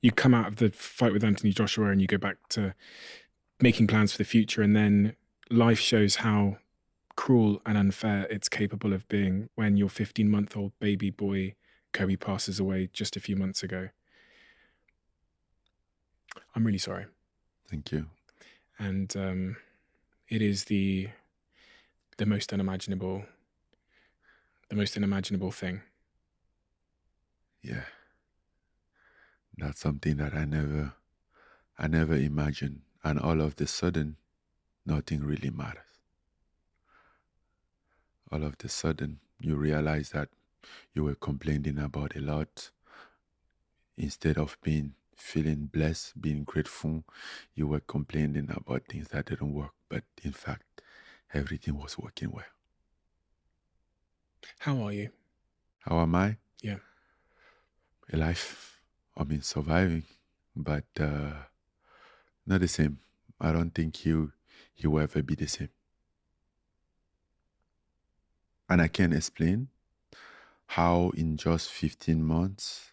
you come out of the fight with Anthony Joshua and you go back to making plans for the future, and then life shows how cruel and unfair it's capable of being when your 15-month-old baby boy Kobe passes away just a few months ago. I'm really sorry. Thank you. And it is the most unimaginable thing. Yeah, that's something that I never imagined. And all of the sudden, nothing really matters. All of the sudden, you realize that you were complaining about a lot. Instead of feeling blessed, being grateful, you were complaining about things that didn't work. But in fact, everything was working well. How are you? How am I? Yeah. Alive. Surviving, but not the same. I don't think he will ever be the same. And I can explain how in just 15 months,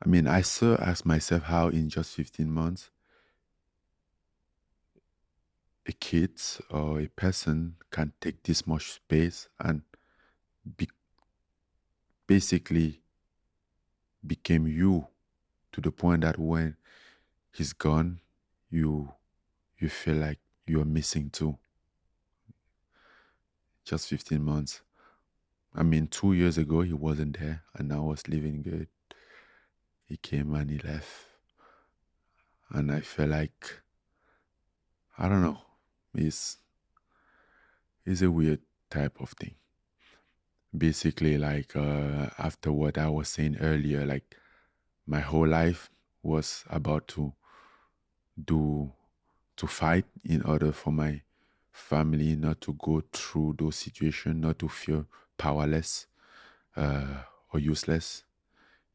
I still ask myself how in just 15 months a kid or a person can take this much space and be, basically became you, to the point that when he's gone, you feel like you're missing too. Just 15 months. 2 years ago he wasn't there and I was living good. He came and he left. And I feel like, I don't know, it's a weird type of thing. Basically, like after what I was saying earlier, like my whole life was about do to fight in order for my family not to go through those situations, not to feel powerless or useless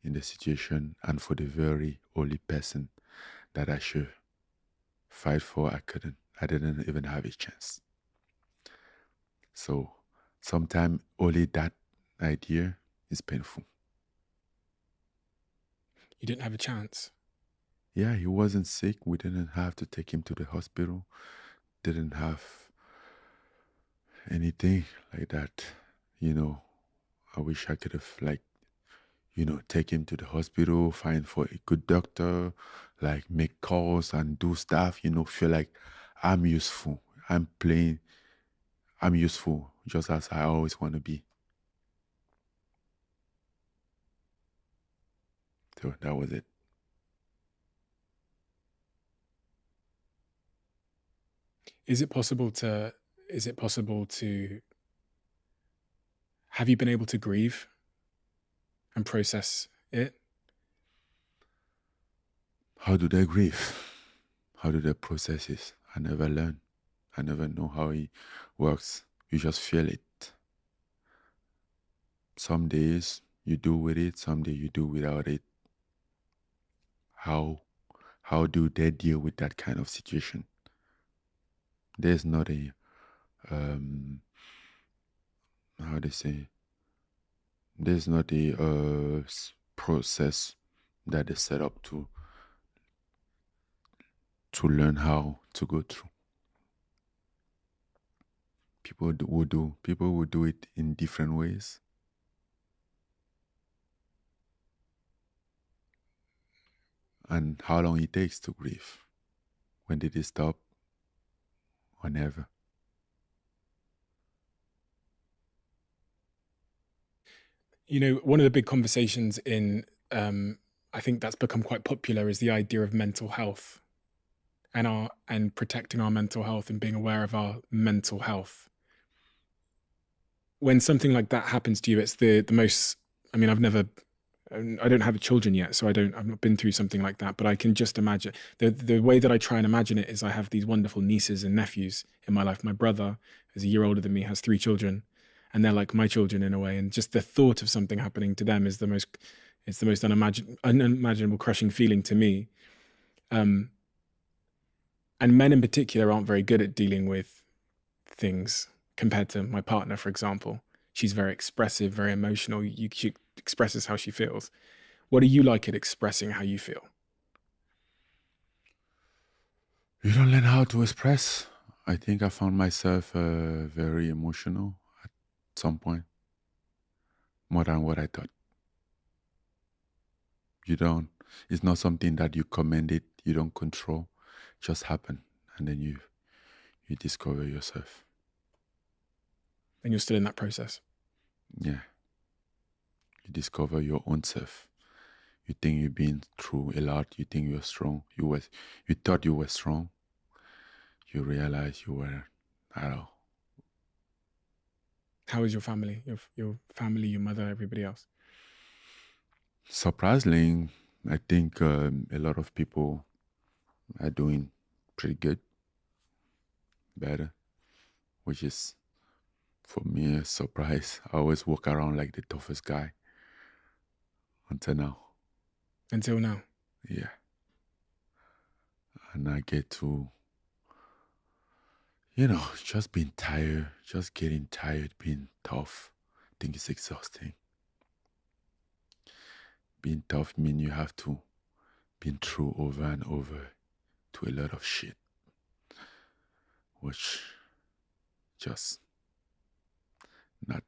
in the situation, and for the very only person that I should fight for, I couldn't. I didn't even have a chance. So sometimes only that idea is painful. You didn't have a chance. Yeah, he wasn't sick. We didn't have to take him to the hospital. Didn't have anything like that. I wish I could have take him to the hospital, find for a good doctor, like make calls and do stuff, feel like I'm useful. I'm useful just as I always want to be. So that was it. Is it possible to have you been able to grieve and process it? How do they grieve? How do they process it? I never learn. I never know how it works. You just feel it. Some days you do with it, some days you do without it. How do they deal with that kind of situation? There's not a how they say, there's not a process that is set up to learn how to go through. People will do it in different ways. And how long it takes to grieve. When did it stop? Whenever. One of the big conversations I think that's become quite popular is the idea of mental health and protecting our mental health and being aware of our mental health. When something like that happens to you, it's the most, I don't have children yet, so I've not been through something like that, but I can just imagine the way that I try and imagine it is I have these wonderful nieces and nephews in my life. My brother is a year older than me, has 3 children, and they're like my children in a way. And just the thought of something happening to them is the most unimaginable crushing feeling to me. And men in particular aren't very good at dealing with things compared to my partner, for example. She's very expressive, very emotional. She expresses how she feels. What are you like at expressing how you feel? You don't learn how to express. I think I found myself very emotional at some point, more than what I thought. You don't, it's not something that you command it, you don't control, it just happen. And then you discover yourself. And you're still in that process. Yeah. You discover your own self. You think you've been through a lot, you think you're strong. You thought you were strong. You realize you were at all. How is your family? Your family, your mother, everybody else? Surprisingly, I think a lot of people are doing pretty good, better, which is for me a surprise. I always walk around like the toughest guy until now. Until now. Yeah. And I get to, just being tired, just getting tired, being tough. I think it's exhausting. Being tough means you have to been through over and over to a lot of shit, which just not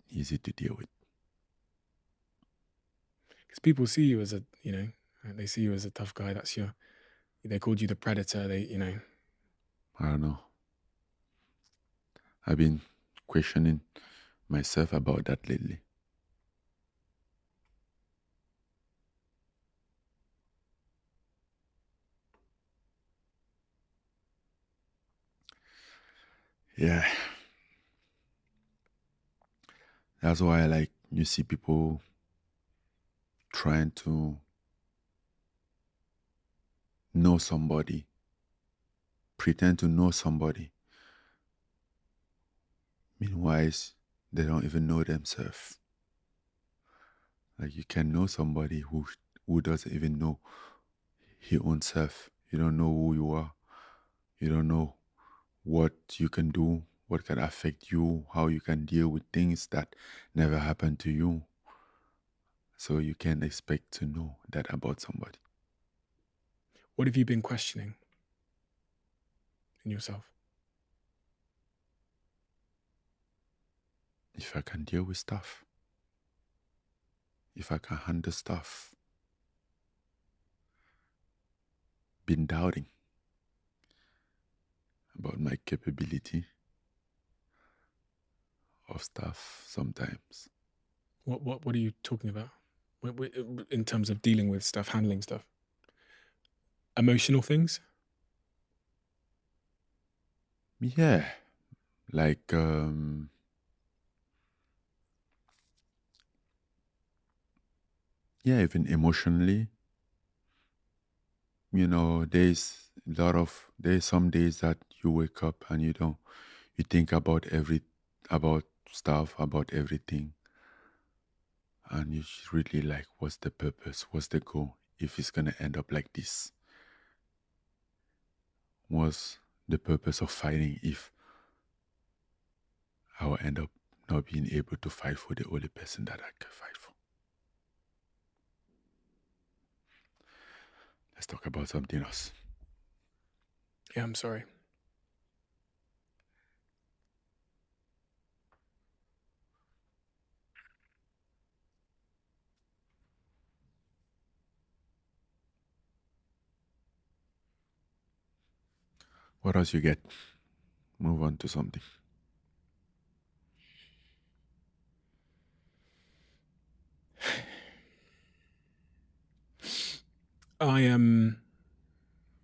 easy to deal with. Because people see you as they see you as a tough guy. They called you the predator. I don't know. I've been questioning myself about that lately. Yeah. That's why you see people trying to know somebody, pretend to know somebody. Meanwhile, they don't even know themselves. Like you can know somebody who doesn't even know his own self. You don't know who you are. You don't know what you can do, what can affect you, how you can deal with things that never happened to you. So you can't expect to know that about somebody. What have you been questioning in yourself? If I can deal with stuff, if I can handle stuff, been doubting about my capability of stuff sometimes. What are you talking about? In terms of dealing with stuff, handling stuff, emotional things. Yeah, like yeah, even emotionally. There's some days that you wake up and you think about stuff, about everything, and you really like, what's the purpose, what's the goal, if it's gonna end up like this? What's the purpose of fighting if I will end up not being able to fight for the only person that I can fight for? Let's talk about something else. Yeah, I'm sorry. What else you get? Move on to something. I am.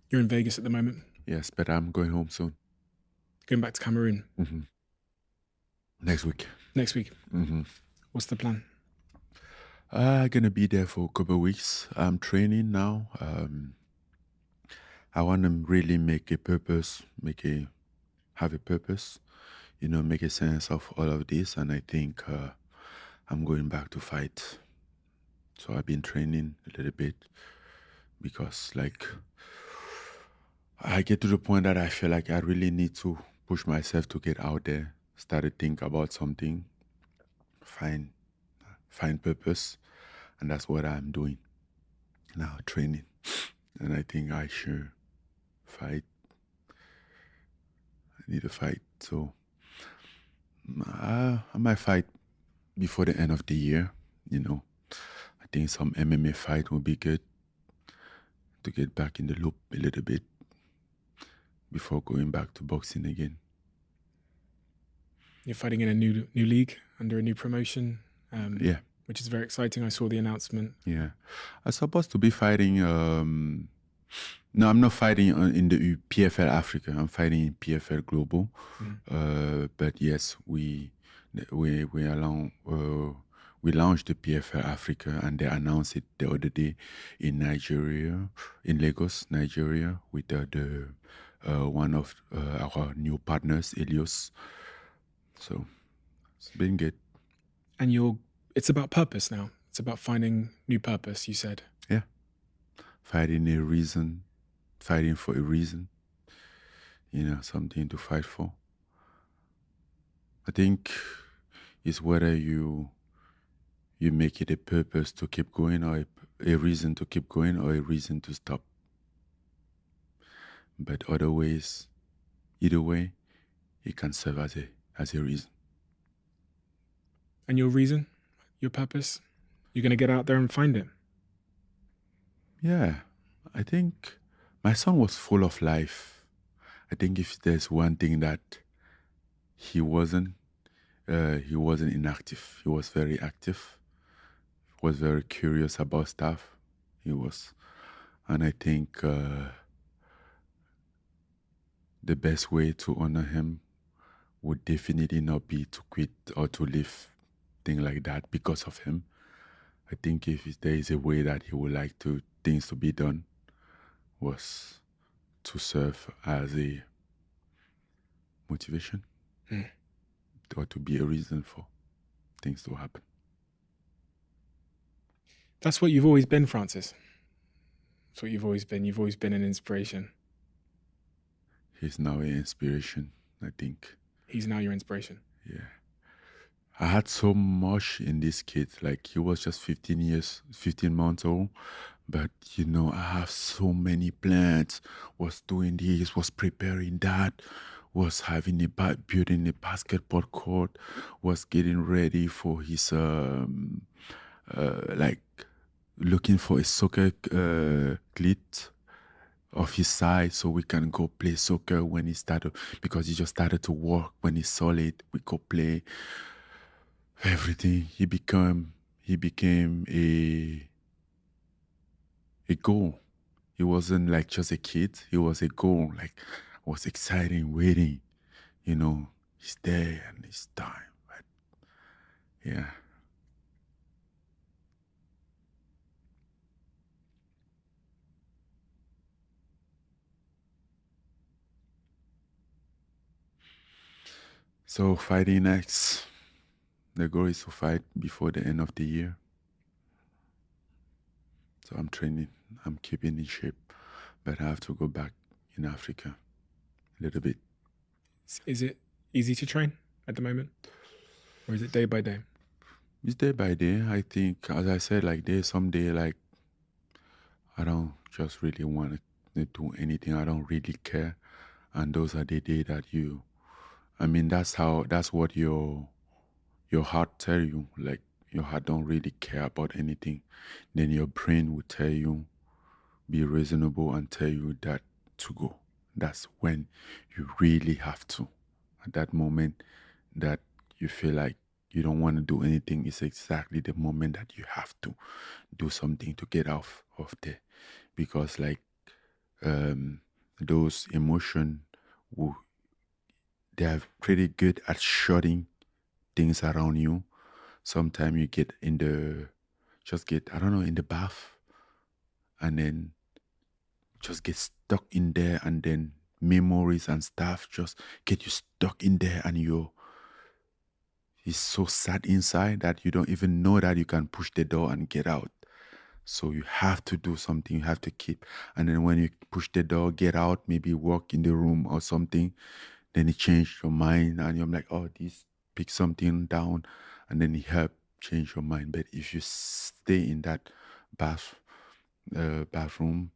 You're in Vegas at the moment. Yes, but I'm going home soon. Going back to Cameroon. Mm-hmm. Next week. Next week. Mm-hmm. What's the plan? I'm gonna be there for a couple of weeks. I'm training now. I want to really make a purpose, have a purpose, make a sense of all of this. And I think I'm going back to fight. So I've been training a little bit because I get to the point that I feel like I really need to push myself to get out there, start to think about something, find purpose. And that's what I'm doing. now training, and I think I should fight. I need to fight, so I might fight before the end of the year. You know, I think some MMA fight would be good to get back in the loop a little bit before going back to boxing again. You're fighting in a new league under a new promotion. Yeah. Which is very exciting. I saw the announcement. Yeah. I'm supposed to be fighting. No, I'm not fighting in the PFL Africa. I'm fighting in PFL Global. But yes, we launched the PFL Africa, and they announced it the other day in Nigeria, in Lagos, Nigeria, with the one of our new partners, Elios. So it's been good. And it's about purpose now. It's about finding new purpose, you said. Yeah. Fighting for a reason. You know, something to fight for. I think it's whether you make it a purpose to keep going, or a reason to keep going, or a reason to stop. But either way, it can serve as a reason. And your reason, your purpose, you're going to get out there and find it. Yeah, I think my son was full of life. I think if there's one thing that he wasn't inactive. He was very active. Was very curious about stuff. He was, and I think the best way to honor him would definitely not be to quit or to leave things like that because of him. I think if there is a way that he would like things to be done, was to serve as a motivation or to be a reason for things to happen. That's what you've always been, Francis. That's what you've always been. You've always been an inspiration. He's now an inspiration, I think. He's now your inspiration. Yeah. I had so much in this kid. Like, he was just 15 months old. But, you know, I have so many plans. Was doing this, was preparing that, was building a basketball court, was getting ready for his, looking for a soccer cleat of his size so we can go play soccer when he started, because he just started to work. When he saw it, we go play. Everything. He became a goal. He wasn't like just a kid. He was a goal. Like, was exciting, waiting. You know, he's there and it's time. But yeah. So fighting next. The goal is to fight before the end of the year. So I'm training. I'm keeping in shape. But I have to go back in Africa a little bit. Is it easy to train at the moment? Or is it day by day? It's day by day. I think, as I said, like, there's some day, like, I don't just really want to do anything. I don't really care. And those are the days that that's what your heart tell you. Like, your heart don't really care about anything. Then your brain will tell you, be reasonable and tell you that to go. That's when you really have to. At that moment that you feel like you don't want to do anything, is exactly the moment that you have to do something to get off of there. Because like those emotions, they are pretty good at shutting things around you. Sometimes you get in the bath, and then just get stuck in there, and then memories and stuff just get you stuck in there, and it's so sad inside that you don't even know that you can push the door and get out. So you have to do something, you have to keep. And then when you push the door, get out, maybe walk in the room or something, then it changed your mind and you're like, oh, this, pick something down, and then it help change your mind. But if you stay in that bath, bathroom,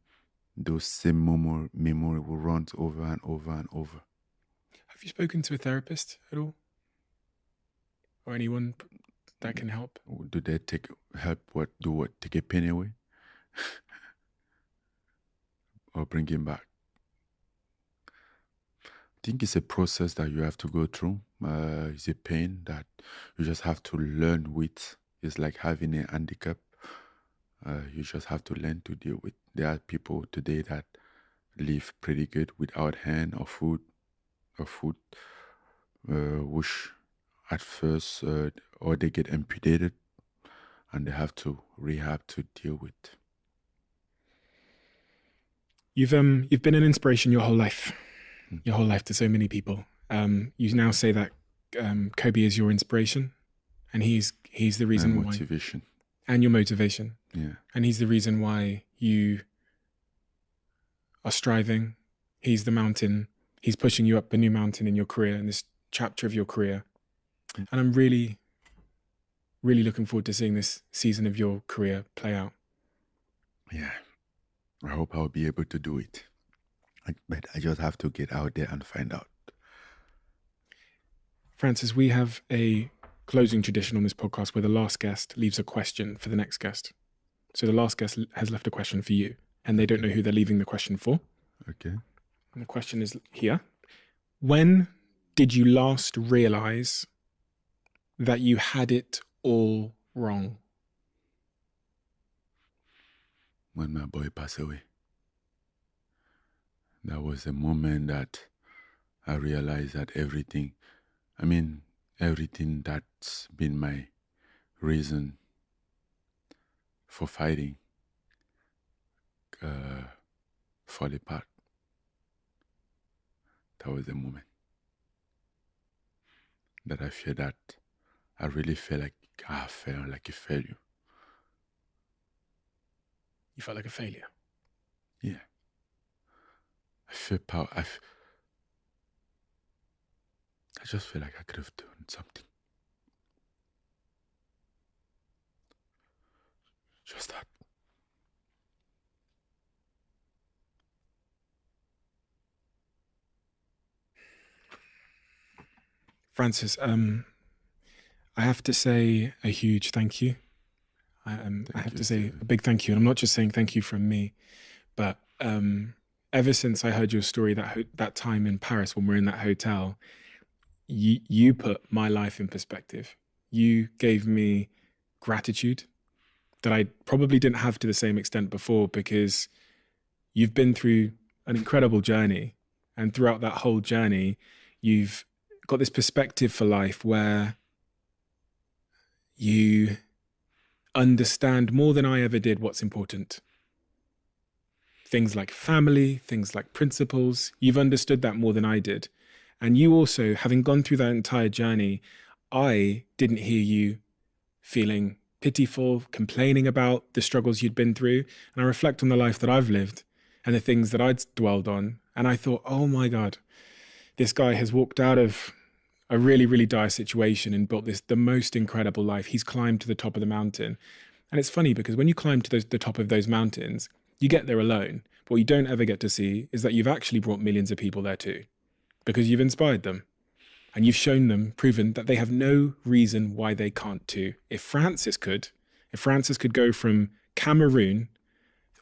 those same memory will run over and over and over. Have you spoken to a therapist at all? Or anyone that can help? Do they take a pain away? Or bring him back? I think it's a process that you have to go through. It's a pain that you just have to learn with. It's like having a handicap. You just have to learn to deal with. There are people today that live pretty good without hand or food, which at first, or they get amputated and they have to rehab to deal with. You've been an inspiration your whole life to so many people. You now say that Kobe is your inspiration, and he's the reason why. Motivation. And your motivation. Yeah. And he's the reason why you are striving. He's the mountain. He's pushing you up a new mountain in your career, in this chapter of your career. And I'm really, really looking forward to seeing this season of your career play out. Yeah. I hope I'll be able to do it. But I just have to get out there and find out. Francis, we have a closing tradition on this podcast where the last guest leaves a question for the next guest. So the last guest has left a question for you, and they don't know who they're leaving the question for. Okay. And the question is here. When did you last realize that you had it all wrong? When my boy passed away. That was the moment that I realized that everything that's been my reason for fighting fall apart. That was the moment that I feel that I really felt like I felt like a failure. You felt like a failure? Yeah. I feel I just feel like I could have done something. Just that. Francis, I have to say a huge thank you. I have to say a big thank you. And I'm not just saying thank you from me, but ever since I heard your story that time in Paris when we're in that hotel, you put my life in perspective. You gave me gratitude that I probably didn't have to the same extent before, because you've been through an incredible journey. And throughout that whole journey, you've got this perspective for life where you understand more than I ever did what's important. Things like family, things like principles, you've understood that more than I did. And you also, having gone through that entire journey, I didn't hear you feeling pitiful, complaining about the struggles you'd been through. And I reflect on the life that I've lived and the things that I'd dwelled on. And I thought, oh my God, this guy has walked out of a really, really dire situation and built the most incredible life. He's climbed to the top of the mountain. And it's funny because when you climb to the top of those mountains, you get there alone. But what you don't ever get to see is that you've actually brought millions of people there too, because you've inspired them and you've shown them, proven that they have no reason why they can't too. If Francis could go from Cameroon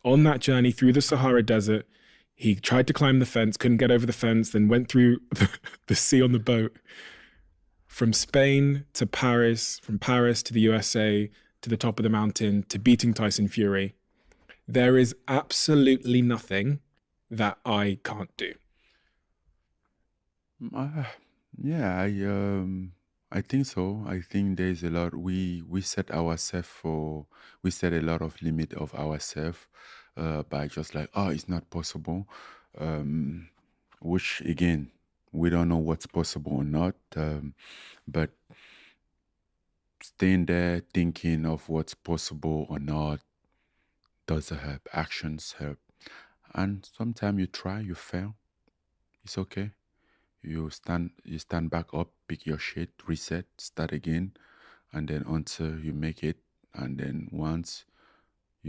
on that journey through the Sahara Desert, he tried to climb the fence, couldn't get over the fence, then went through the sea on the boat, from Spain to Paris, from Paris to the USA, to the top of the mountain, to beating Tyson Fury. There is absolutely nothing that I can't do. Yeah, I think so. I think there's a lot we set a lot of limit of ourselves by just like, oh, it's not possible. Which again, we don't know what's possible or not. But staying there thinking of what's possible or not doesn't help. Actions help. And sometimes you try, you fail. It's okay. You stand back up, pick your shit, reset, start again, and then until you make it. And then once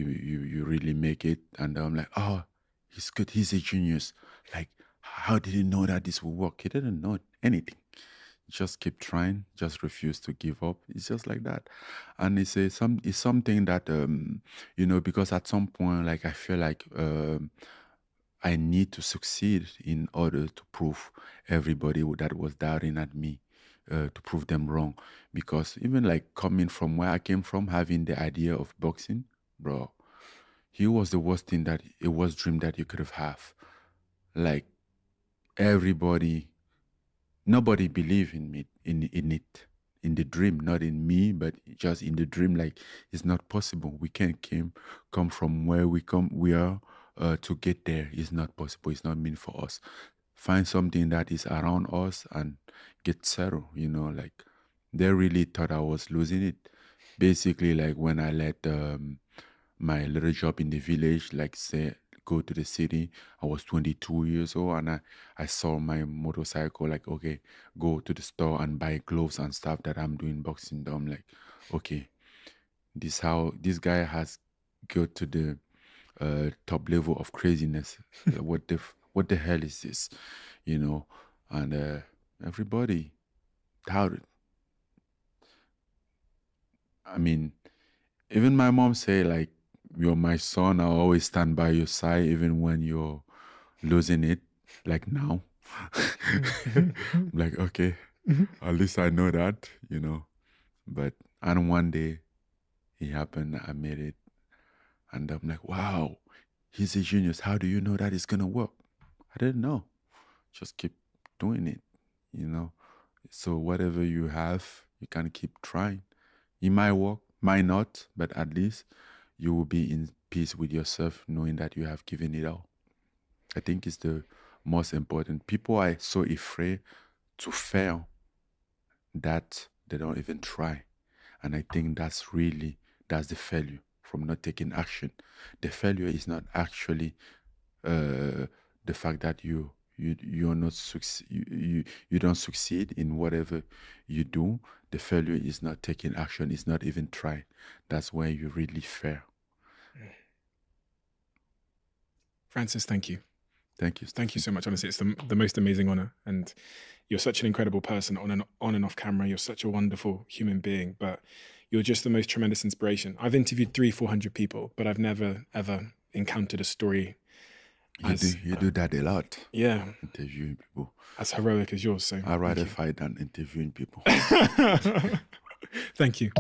you really make it. And I'm like, oh, he's good. He's a genius. Like, how did he know that this will work? He didn't know anything. Just keep trying. Just refuse to give up. It's just like that. And it's something that because at some point, like I feel like I need to succeed in order to prove everybody that was doubting at me, to prove them wrong. Because even like coming from where I came from, having the idea of boxing, bro, he was the worst thing that it was dream that you could have. Like everybody, nobody believed in me, in it, in the dream, not in me, but just in the dream. Like it's not possible. We can't come from where we are to get there. It's not possible. It's not meant for us. Find something that is around us and get settled. Like they really thought I was losing it. Basically, like when I let my little job in the village, like say go to the city. I was 22 years old and I saw my motorcycle, like, okay, go to the store and buy gloves and stuff that I'm doing boxing. I'm like, okay, this how this guy has got to the top level of craziness. What the hell is this? And everybody doubted. I mean, even my mom say like, you're my son, I'll always stand by your side even when you're losing it, like now. I'm like, okay, at least I know that. But and one day it happened, I made it, and I'm like, wow, he's a genius. How do you know that it's gonna work? I didn't know. Just keep doing it. So whatever you have, you can keep trying. It might work, might not, but at least you will be in peace with yourself, knowing that you have given it all. I think it's the most important. People are so afraid to fail that they don't even try. And I think that's the failure, from not taking action. The failure is not actually the fact that you're not you don't succeed in whatever you do. The failure is not taking action, it's not even trying. That's where you really fail. Francis, thank you. Thank you. Thank you so much. Honestly, it's the most amazing honor. And you're such an incredible person on and off camera. You're such a wonderful human being, but you're just the most tremendous inspiration. I've interviewed 300-400 people, but I've never, ever encountered a story you do that a lot. Yeah. Interviewing people. As heroic as yours. So I'd rather fight than interviewing people. Thank you.